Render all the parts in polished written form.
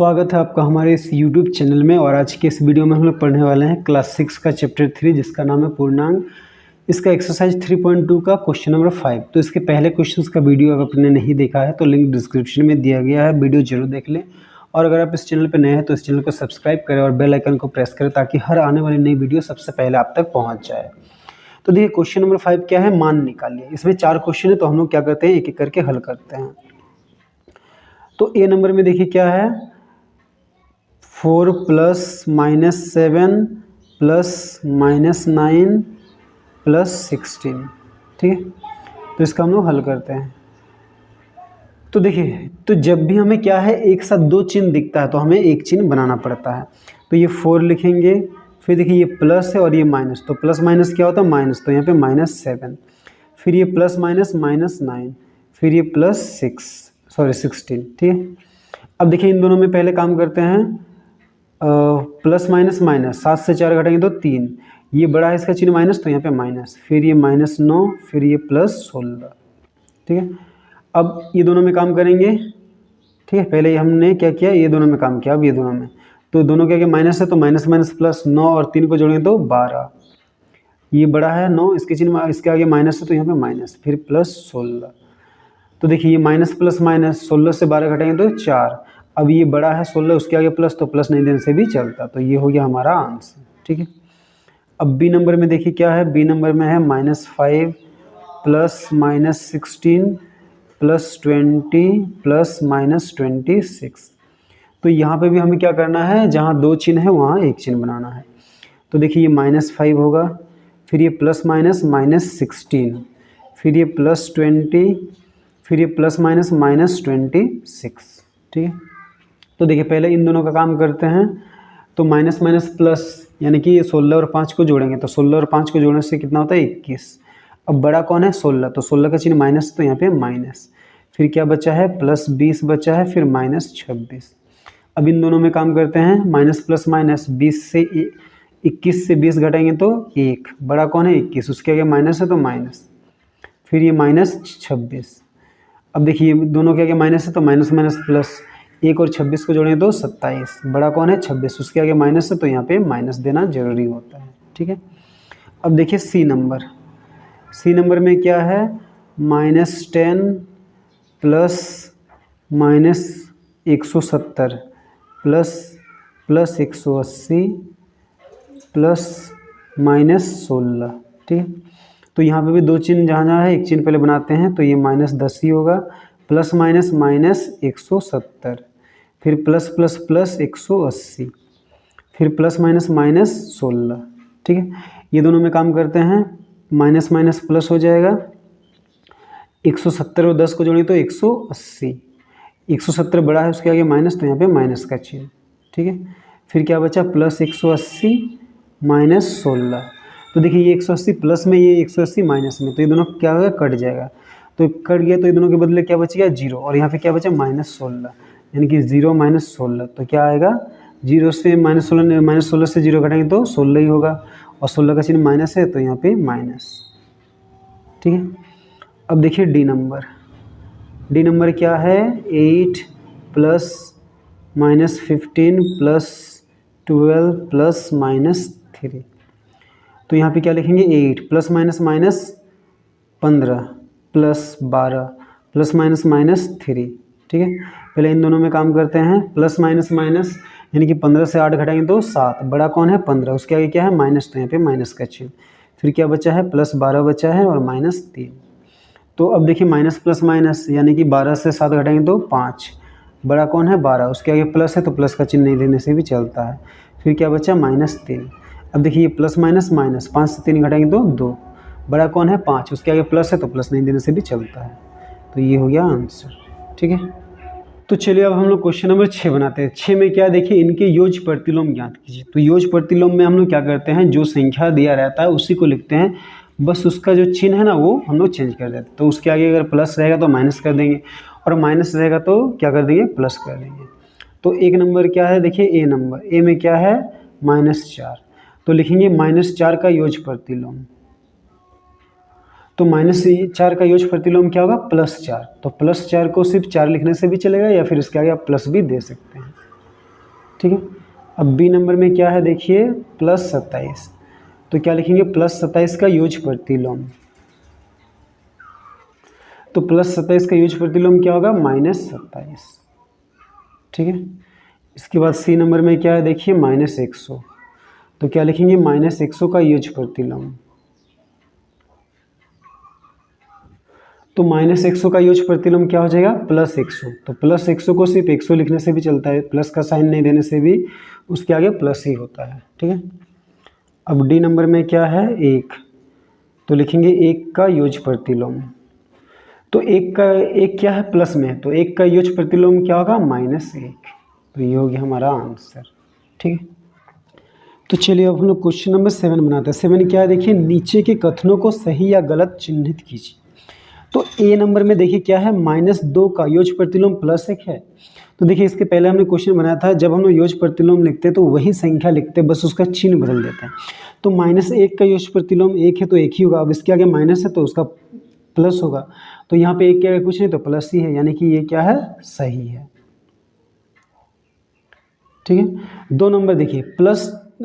स्वागत है आपका हमारे इस YouTube चैनल में। और आज के इस वीडियो में हम लोग पढ़ने वाले हैं क्लास 6 का चैप्टर 3 जिसका नाम है पूर्णांक। इसका एक्सरसाइज 3.2 का क्वेश्चन नंबर 5। तो इसके पहले क्वेश्चंस का वीडियो अगर आपने नहीं देखा है तो लिंक डिस्क्रिप्शन में दिया गया है, वीडियो जरूर देख लें। और अगर आप इस चैनल पर नए हैं तो इस चैनल को सब्सक्राइब करें और बेल आइकन को प्रेस करें ताकि हर आने वाली नई वीडियो सबसे पहले आप तक पहुँच जाए। तो देखिए क्वेश्चन नंबर 5 क्या है, मान निकालिए। इसमें 4 क्वेश्चन है तो हम लोग क्या करते हैं, एक एक करके हल करते हैं। तो ए नंबर में देखिए क्या है, 4 + -7 + -9 + 16। ठीक है, तो इसका हम लोग हल करते हैं। तो देखिए, तो जब भी हमें क्या है एक साथ दो चिन्ह दिखता है तो हमें एक चिन्ह बनाना पड़ता है। तो ये 4 लिखेंगे, फिर देखिए ये प्लस है और ये माइनस, तो प्लस माइनस क्या होता है माइनस, तो यहाँ पे -7, फिर ये प्लस माइनस -9, फिर ये +16। ठीक है, अब देखिए इन दोनों में पहले काम करते हैं। प्लस माइनस माइनस, 7 से 4 घटाएंगे तो 3, ये बड़ा है इसका चिन्ह माइनस तो यहाँ पे माइनस, फिर ये -9, फिर ये +16। ठीक है, अब ये दोनों में काम करेंगे। ठीक है, पहले हमने क्या किया, ये दोनों में काम किया, अब ये दोनों में, तो दोनों क्या माइनस है तो माइनस माइनस प्लस, 9 और 3 को जोड़ेंगे तो 12। ये बड़ा है 9, इसके चिन्ह इसके आगे माइनस है तो यहाँ पे माइनस, फिर +16। तो देखिए ये माइनस प्लस माइनस, 16 से 12 घटाएंगे तो 4। अब ये बड़ा है 16, उसके आगे प्लस, तो प्लस नहीं देने से भी चलता, तो ये हो गया हमारा आंसर। ठीक है, अब बी नंबर में देखिए क्या है, बी नंबर में है -5 + -16 + 20 + -26। तो यहाँ पे भी हमें क्या करना है, जहाँ दो चिन्ह है वहाँ एक चिन्ह बनाना है। तो देखिए ये -5 होगा, फिर ये प्लस माइनस -16, फिर ये +20, फिर ये प्लस माइनस -26। ठीक है, तो देखिए पहले इन दोनों का काम करते हैं। तो माइनस माइनस प्लस, यानी कि 16 और 5 को जोड़ेंगे तो 16 और 5 को जोड़ने से कितना होता है 21। अब बड़ा कौन है 16, तो 16 का चिन्ह माइनस, तो यहाँ पे माइनस, फिर क्या बचा है +20 बचा है, फिर -26। अब इन दोनों में काम करते हैं, माइनस प्लस माइनस, 21 से 20 घटाएंगे तो 1, बड़ा कौन है 21, उसके आगे माइनस है तो माइनस, फिर ये -26। अब देखिए दोनों के आगे माइनस है तो माइनस माइनस प्लस, 1 और 26 को जोड़ें तो 27, बड़ा कौन है 26, उसके आगे माइनस है तो यहाँ पे माइनस देना जरूरी होता है। ठीक है, अब देखिए सी नंबर में क्या है, -10 + -170 + +180 + -16। ठीक है, तो यहाँ पे भी दो चिन्ह जहाँ है एक चिन्ह पहले बनाते हैं, तो ये -10 ही होगा, प्लस माइनस -170, फिर प्लस प्लस प्लस 180, फिर प्लस माइनस -16। ठीक है, ये दोनों में काम करते हैं, माइनस माइनस प्लस हो जाएगा, 170 और 10 को जोड़ें तो 180, 170 बड़ा है उसके आगे माइनस, तो यहाँ पे माइनस का चिन्ह। ठीक है, फिर क्या बचा +180 -16। तो देखिए ये 180 प्लस में, ये 180 माइनस में, तो ये दोनों क्या होगा कट जाएगा, तो कट गया, तो ये दोनों के बदले क्या बचेगा 0, और यहाँ पे क्या बचा -16, यानी कि 0 - 16, तो क्या आएगा 0 से -16 से 0 घटाएंगे तो 16 ही होगा, और 16 का चिन्ह माइनस है तो यहाँ पे माइनस। ठीक है, अब देखिए डी नंबर क्या है, 8 + -15 + 12 + -3। तो यहाँ पे क्या लिखेंगे 8 + -15 + 12 + -3। ठीक है, पहले इन दोनों में काम करते हैं, प्लस माइनस माइनस, यानी कि 15 से 8 घटाएंगे तो 7, बड़ा कौन है 15, उसके आगे क्या है माइनस, तो यहाँ पे माइनस का चिन्ह, फिर क्या बचा है +12 बचा है और -3। तो अब देखिए माइनस प्लस माइनस, यानी कि 12 से 7 घटाएंगे तो 5, बड़ा कौन है 12, उसके आगे प्लस है तो प्लस का चिन्ह नहीं देने से भी चलता है, फिर क्या बचा -3। अब देखिए प्लस माइनस माइनस, 5 से 3 घटाएंगे तो 2, बड़ा कौन है 5, उसके आगे प्लस है तो प्लस नहीं देने से भी चलता है, तो ये हो गया आंसर। ठीक है, तो चलिए अब हम लोग क्वेश्चन नंबर 6 बनाते हैं। 6 में क्या देखिए, इनके योग प्रतिलोम ज्ञात कीजिए। तो योग प्रतिलोम में हम लोग क्या करते हैं, जो संख्या दिया रहता है उसी को लिखते हैं, बस उसका जो चिन्ह है ना वो हम लोग चेंज कर देते हैं। तो उसके आगे अगर प्लस रहेगा तो माइनस कर देंगे, और माइनस रहेगा तो क्या कर देंगे प्लस कर देंगे। तो एक नंबर क्या है देखिए, ए नंबर, ए में क्या है -4, तो लिखेंगे -4 का योग प्रतिलोम। तो -4 का योग प्रतिलोम क्या होगा +4, तो +4 को सिर्फ 4 लिखने से भी चलेगा, या फिर इसके आगे आप प्लस भी दे सकते हैं। ठीक है। अब बी नंबर में क्या है देखिए +27, तो क्या लिखेंगे +27 का योज्य प्रतिलोम, तो +27 का योज्य प्रतिलोम क्या होगा -27, ठीक है। इसके बाद सी नंबर में क्या है देखिए -100, तो क्या लिखेंगे -100 का योज्य प्रतिलोम, तो -100 का योज्य प्रतिलोम क्या हो जाएगा +100, तो +100 को सिर्फ 100 लिखने से भी चलता है, प्लस का साइन नहीं देने से भी उसके आगे प्लस ही होता है, ठीक है। अब डी नंबर में क्या है 1, तो लिखेंगे 1 का योज्य प्रतिलोम, तो 1 क्या है प्लस में, तो 1 का योज्य प्रतिलोम क्या होगा -1, तो ये हो गया हमारा आंसर, ठीक है। तो चलिए अब हम लोग क्वेश्चन नंबर 7 बनाते हैं। 7 क्या है देखिए नीचे के कथनों को सही या गलत चिन्हित कीजिए। तो ए नंबर में देखिए क्या है -2 का योज्य प्रतिलोम +1 है। तो देखिए इसके पहले हमने क्वेश्चन बनाया था, जब हम लोग योज्य प्रतिलोम लिखते हैं तो वही संख्या लिखते हैं, बस उसका चिन्ह बदल देते हैं। तो -1 का योज्य प्रतिलोम 1 है तो 1 ही होगा, अब इसके आगे माइनस है तो उसका प्लस होगा, तो यहाँ पे 1 के आगे कुछ नहीं तो प्लस ही है, यानी कि ये क्या है सही है, ठीक है। 2 नंबर देखिए 23 +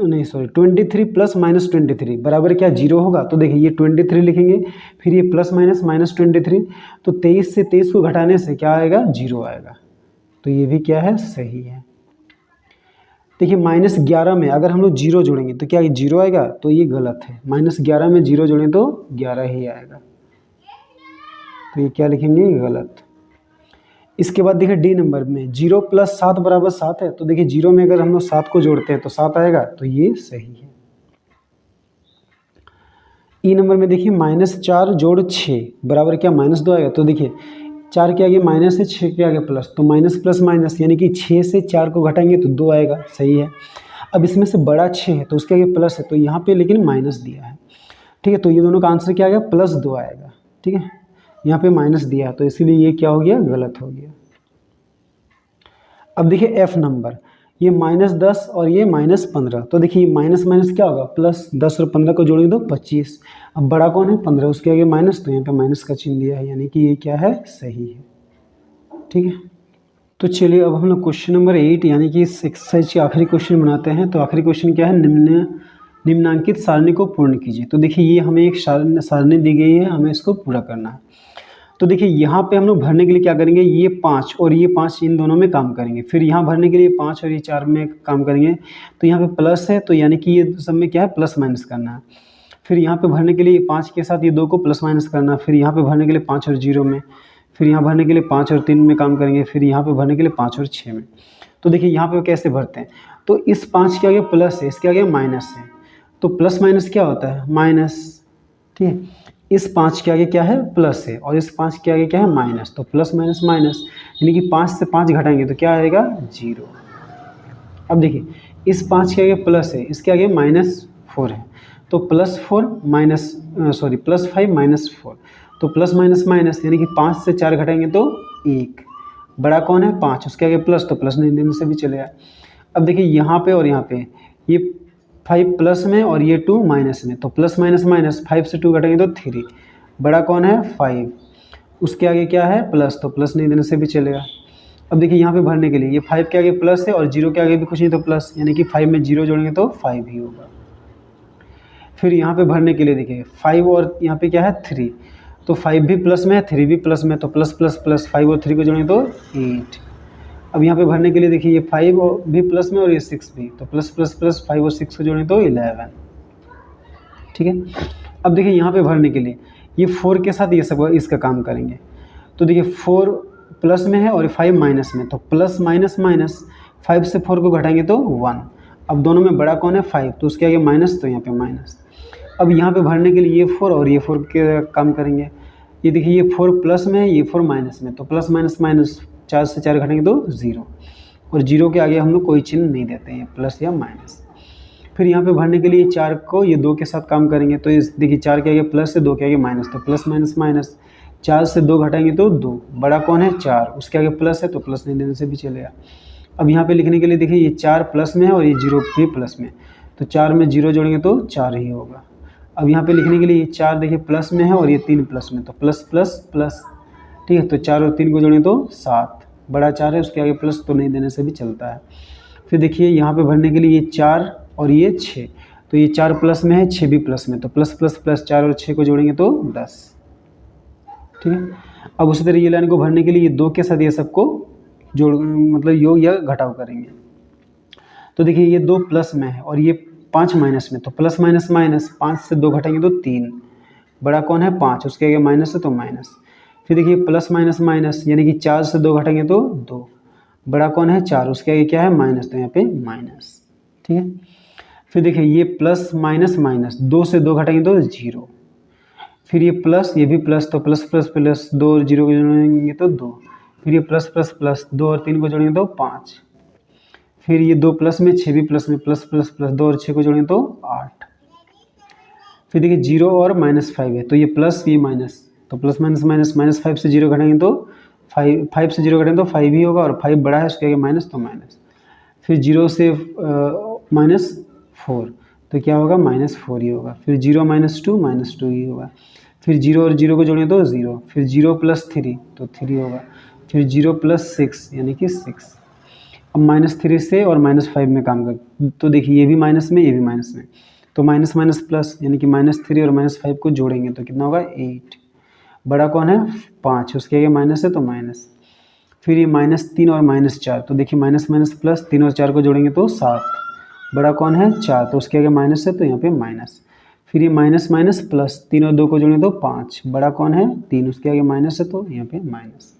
-23 बराबर क्या 0 होगा, तो देखिए ये 23 लिखेंगे, फिर ये प्लस माइनस -23, तो 23 से 23 को घटाने से क्या आएगा 0 आएगा, तो ये भी क्या है सही है। देखिए -11 में अगर हम लोग 0 जोड़ेंगे तो क्या 0 आएगा, तो ये गलत है, -11 में 0 जोड़ें तो 11 ही आएगा, तो ये क्या लिखेंगे गलत। इसके बाद देखिए डी नंबर में 0 + 7 = 7 है, तो देखिए 0 में अगर हम लोग 7 को जोड़ते हैं तो 7 आएगा, तो ये सही है। ई नंबर में देखिए -4 + 6 बराबर क्या -2 आएगा, तो देखिए 4 के आगे माइनस है, 6 के आगे प्लस, तो माइनस प्लस माइनस यानी कि 6 से 4 को घटाएंगे तो 2 आएगा, सही है। अब इसमें से बड़ा 6 है तो उसके आगे प्लस है, तो यहाँ पे लेकिन माइनस दिया है, ठीक है, तो ये दोनों का आंसर क्या आएगा +2 आएगा, ठीक है। यहाँ पे माइनस दिया है तो इसीलिए ये क्या हो गया गलत हो गया। अब देखिए एफ नंबर, ये -10 और ये -15, तो देखिए माइनस माइनस क्या होगा प्लस, 10 और 15 को जोड़ेंगे तो 25। अब बड़ा कौन है 15, उसके आगे माइनस, तो यहाँ पे माइनस का चिन्ह दिया है, यानी कि ये क्या है सही है, ठीक है। तो चलिए अब हम लोग क्वेश्चन नंबर 8 यानी कि इस एक्सरसाइज के आखिरी क्वेश्चन बनाते हैं। तो आखिरी क्वेश्चन क्या है, निम्नांकित सारणी को पूर्ण कीजिए। तो देखिए ये हमें एक सारणी दी गई है, हमें इसको पूरा करना है। तो देखिए यहाँ पे हम लोग भरने के लिए क्या करेंगे, ये 5 और ये 5 इन दोनों में काम करेंगे, फिर यहाँ भरने के लिए 5 और ये 4 में काम करेंगे, तो यहाँ पे प्लस है तो यानी कि ये सब में क्या है प्लस माइनस करना है। फिर यहाँ पे भरने के लिए 5 के साथ ये 2 को प्लस माइनस करना है, फिर यहाँ पे भरने के लिए 5 और 0 में, फिर यहाँ भरने के लिए 5 और 3 में काम करेंगे, फिर यहाँ पे भरने के लिए 5 और 6 में। तो देखिए यहाँ पे कैसे भरते हैं, तो इस 5 के आगे प्लस है, इसके आगे माइनस है, तो प्लस माइनस क्या होता है माइनस, ठीक है। इस 5 के आगे क्या है प्लस है और इस 5 के आगे क्या है माइनस, तो प्लस माइनस माइनस यानी कि 5 से 5 घटाएंगे तो क्या आएगा 0। अब देखिए इस 5 के आगे प्लस है, इसके आगे -4 है, तो +5 -4, तो प्लस माइनस माइनस यानी कि 5 से 4 घटाएंगे तो 1। बड़ा कौन है 5, उसके आगे प्लस, तो प्लस नहीं देने से भी चलेगा। अब देखिए यहाँ पे और यहाँ पे ये 5 प्लस में और ये 2 माइनस में, तो प्लस माइनस माइनस 5 से 2 घटाएंगे तो 3। बड़ा कौन है 5, उसके आगे क्या है प्लस, तो प्लस नहीं देने से भी चलेगा। अब देखिए यहाँ पे भरने के लिए ये 5 के आगे प्लस है और 0 के आगे भी कुछ नहीं तो प्लस, यानी कि 5 में 0 जोड़ेंगे तो 5 ही होगा। फिर यहाँ पे भरने के लिए देखिए 5 और यहाँ पे क्या है 3, तो 5 भी प्लस में है 3 भी प्लस में, तो प्लस प्लस प्लस 5 और 3 को जोड़ेंगे तो 8। अब यहाँ पे भरने के लिए देखिए ये 5 भी प्लस में और ये 6 भी, तो प्लस प्लस प्लस 5 और 6 को जोड़ें तो 11, ठीक है। अब देखिए यहाँ पे भरने के लिए ये 4 के साथ ये सब इसका काम करेंगे, तो देखिए 4 प्लस में है और 5 माइनस में, तो प्लस माइनस माइनस 5 से 4 को घटाएंगे तो 1। अब दोनों में बड़ा कौन है 5, तो उसके आगे माइनस, तो यहाँ पे माइनस। अब यहाँ पे भरने के लिए ये 4 और ये 4 के काम करेंगे, ये देखिए ये 4 प्लस में है ये 4 माइनस में, तो प्लस माइनस माइनस 4 से 4 घटाएंगे तो 0, और 0 के आगे हम लोग कोई चिन्ह नहीं देते हैं, प्लस या माइनस। फिर यहाँ पे भरने के लिए 4 को ये 2 के साथ काम करेंगे, तो इस देखिए 4 के आगे प्लस है 2 के आगे माइनस, तो प्लस माइनस माइनस 4 से 2 घटाएंगे तो 2। बड़ा कौन है 4, उसके आगे प्लस है तो प्लस नहीं देने से भी चलेगा। अब यहाँ पे लिखने के लिए देखिए ये 4 प्लस में है और ये 0 भी प्लस में, तो 4 में 0 जोड़ेंगे तो 4 ही होगा। अब यहाँ पे लिखने के लिए ये 4 देखिए प्लस में है और ये 3 प्लस में, तो प्लस प्लस प्लस, ठीक है, तो 4 और 3 को जोड़ें तो 7। बड़ा 4 है उसके आगे प्लस, तो नहीं देने से भी चलता है। फिर देखिए यहाँ पे भरने के लिए ये 4 और ये 6, तो ये 4 प्लस में है, 6 भी प्लस में, तो प्लस प्लस प्लस 4 और 6 को जोड़ेंगे तो 10। ठीक है, अब उसी तरह ये लाइन को भरने के लिए ये 2 के साथ ये सबको जोड़ मतलब योग या घटाव करेंगे। तो देखिए ये 2 प्लस में है और ये 5 माइनस में, तो प्लस माइनस माइनस, 5 से 2 घटाएंगे तो 3, बड़ा कौन है 5, उसके आगे माइनस है तो माइनस। फिर देखिए प्लस माइनस माइनस, यानी कि 4 से 2 घटाएंगे तो 2, बड़ा कौन है 4, उसके आगे क्या है माइनस, तो यहाँ पे माइनस। ठीक है, फिर देखिए ये प्लस माइनस माइनस, 2 से 2 घटाएंगे तो 0, फिर ये प्लस, ये भी प्लस, तो प्लस प्लस प्लस 2 और 0 को जोड़ेंगे तो 2, फिर ये प्लस प्लस प्लस 2 और 3 को जोड़ेंगे तो 5, फिर ये 2 प्लस में, 6 भी प्लस में, प्लस प्लस प्लस 2 और 6 को जोड़ेंगे तो 8। फिर देखिए 0 और -5 है, तो ये प्लस ये माइनस, तो प्लस माइनस माइनस, -5 से 0 घटाएंगे तो 5 से 0 घटाएंगे तो 5 ही होगा, और 5 बड़ा है उसके आगे माइनस तो माइनस। फिर 0 से -4, तो क्या होगा -4 ही होगा। फिर 0 -2 ही होगा। फिर 0 और 0 को जोड़ेंगे तो 0, फिर 0 + 3 तो 3 होगा, फिर 0 + 6 यानी कि 6। अब -3 से और -5 में काम कर, तो देखिए ये भी माइनस में, ये भी माइनस में, तो माइनस माइनस प्लस, यानी कि -3 और -5 को जोड़ेंगे तो कितना होगा 8, बड़ा कौन है 5, उसके आगे माइनस है तो माइनस। फिर ये -3 और -4, तो देखिए माइनस माइनस प्लस, 3 और 4 को जोड़ेंगे तो 7, बड़ा कौन है 4, तो उसके आगे माइनस है तो यहाँ पे माइनस। फिर ये माइनस माइनस प्लस, 3 और 2 को जोड़ेंगे तो 5, बड़ा कौन है 3, उसके आगे माइनस है तो यहाँ पे माइनस।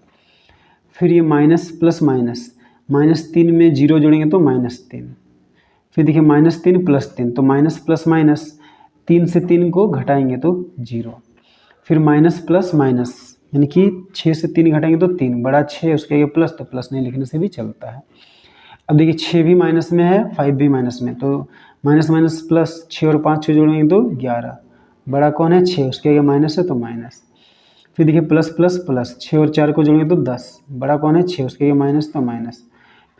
फिर ये माइनस प्लस माइनस, -3 में 0 जोड़ेंगे तो -3। फिर देखिए -3 + 3, तो माइनस प्लस माइनस, 3 से 3 को घटाएंगे तो 0। फिर माइनस प्लस माइनस, यानी कि 6 से 3 घटाएंगे तो 3, बड़ा 6 उसके आगे प्लस, तो प्लस नहीं लिखने से भी चलता है। अब देखिए 6 भी माइनस में है, 5 भी माइनस में, तो माइनस माइनस प्लस, 6 और 5 को जोड़ेंगे तो 11, बड़ा कौन है 6, उसके आगे माइनस है तो माइनस। फिर देखिए प्लस प्लस प्लस, 6 और 4 को जोड़ेंगे तो 10, बड़ा कौन है 6, उसके आगे माइनस तो माइनस।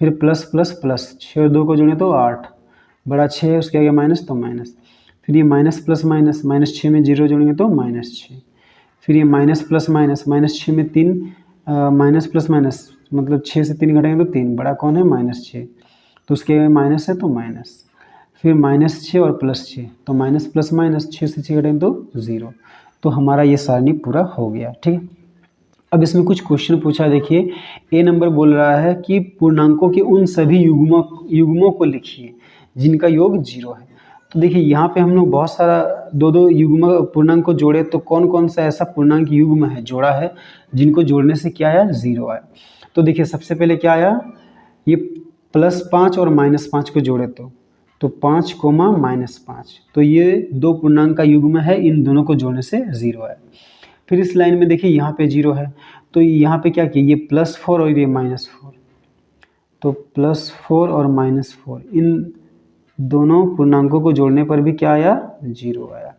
फिर प्लस प्लस प्लस, 6 और 2 को जोड़ेंगे तो 8, बड़ा 6 है उसके आगे माइनस तो माइनस। फिर ये माइनस प्लस माइनस, -6 में 0 जोड़ेंगे तो -6। फिर ये माइनस प्लस माइनस, -6 में 3, माइनस प्लस माइनस मतलब 6 से 3 घटाएंगे तो 3, बड़ा कौन है -6, तो उसके आगे माइनस है तो माइनस। फिर -6 और +6, तो माइनस प्लस माइनस, 6 से 6 घटाएंगे तो 0। तो हमारा ये सारणी पूरा हो गया। ठीक है, अब इसमें कुछ क्वेश्चन पूछा। देखिए ए नंबर बोल रहा है कि पूर्णांकों के उन सभी युग्मों को लिखिए जिनका योग 0 है। तो देखिए यहाँ पे हम लोग बहुत सारा दो युग्म पूर्णांक को जोड़े, तो कौन कौन सा ऐसा पूर्णांक युग्म है जोड़ा है जिनको जोड़ने से क्या आया 0 आया। तो देखिए सबसे पहले क्या आया, ये +5 और -5 को जोड़े तो 5, -5, तो ये 2 पूर्णांक का युग्म है, इन दोनों को जोड़ने से 0 आया। फिर इस लाइन में देखिए यहाँ पे 0 है, तो यहाँ पे क्या किया, ये +4 और ये -4, तो +4 और -4 इन दोनों पूर्णांकों को जोड़ने पर भी क्या आया 0 आया।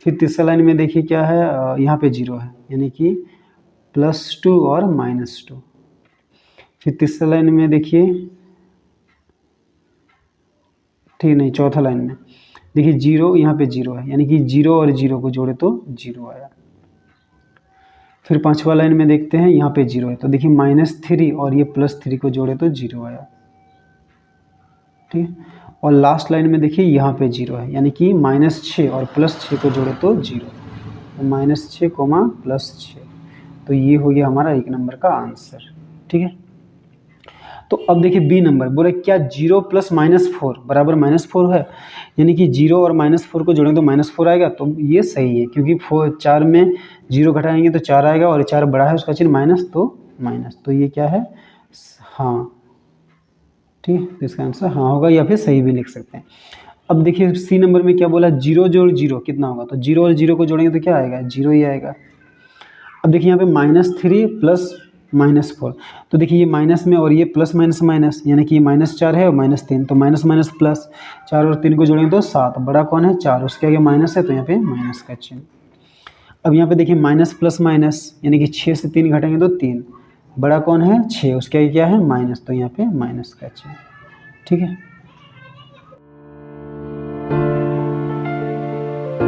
फिर तीसरा लाइन में देखिए क्या है, यहाँ पे 0 है, यानी कि +2 और -2। फिर तीसरा लाइन में देखिए, ठीक नहीं, चौथा लाइन में देखिए 0, यहाँ पे 0 है, यानी कि 0 और 0 को जोड़े तो 0 आया। फिर पांचवा लाइन में देखते हैं, यहाँ पे 0 है, तो देखिए -3 और ये +3 को जोड़े तो 0 आया। ठीक है, और लास्ट लाइन में देखिए यहाँ पे 0 है, यानी कि -6 और +6 को जोड़े तो 0, तो -6, +6, तो ये हो गया हमारा 1 नंबर का आंसर। ठीक है, तो अब देखिए बी नंबर बोले क्या 0 + -4 बराबर -4 है, यानी कि 0 और -4 को जोड़ेंगे तो -4 आएगा। तो ये सही है, क्योंकि 4 में 0 घटाएंगे तो 4 आएगा, और 4 बड़ा है उसका चिन्ह माइनस, तो ये क्या है, हाँ। ठीक है, तो इसका आंसर हाँ होगा, या फिर सही भी लिख सकते हैं। अब देखिए सी नंबर में क्या बोला, 0 जोड़ 0 कितना होगा, तो 0 और 0 को जोड़ेंगे तो क्या आएगा 0 ही आएगा। अब देखिए यहाँ पे -3 + -4, तो देखिए ये माइनस में और ये प्लस माइनस माइनस, यानी कि -4 है और -3, तो माइनस माइनस प्लस, 4 और 3 को जोड़ेंगे तो 7, बड़ा कौन है 4, उसके आगे माइनस है तो यहाँ पे माइनस का चिन्ह। अब यहाँ पे देखिए माइनस प्लस माइनस, यानी कि 6 से 3 घटाएंगे तो 3, बड़ा कौन है 6, उसके आगे क्या है माइनस, तो यहाँ पे माइनस का चिन्ह। ठीक है।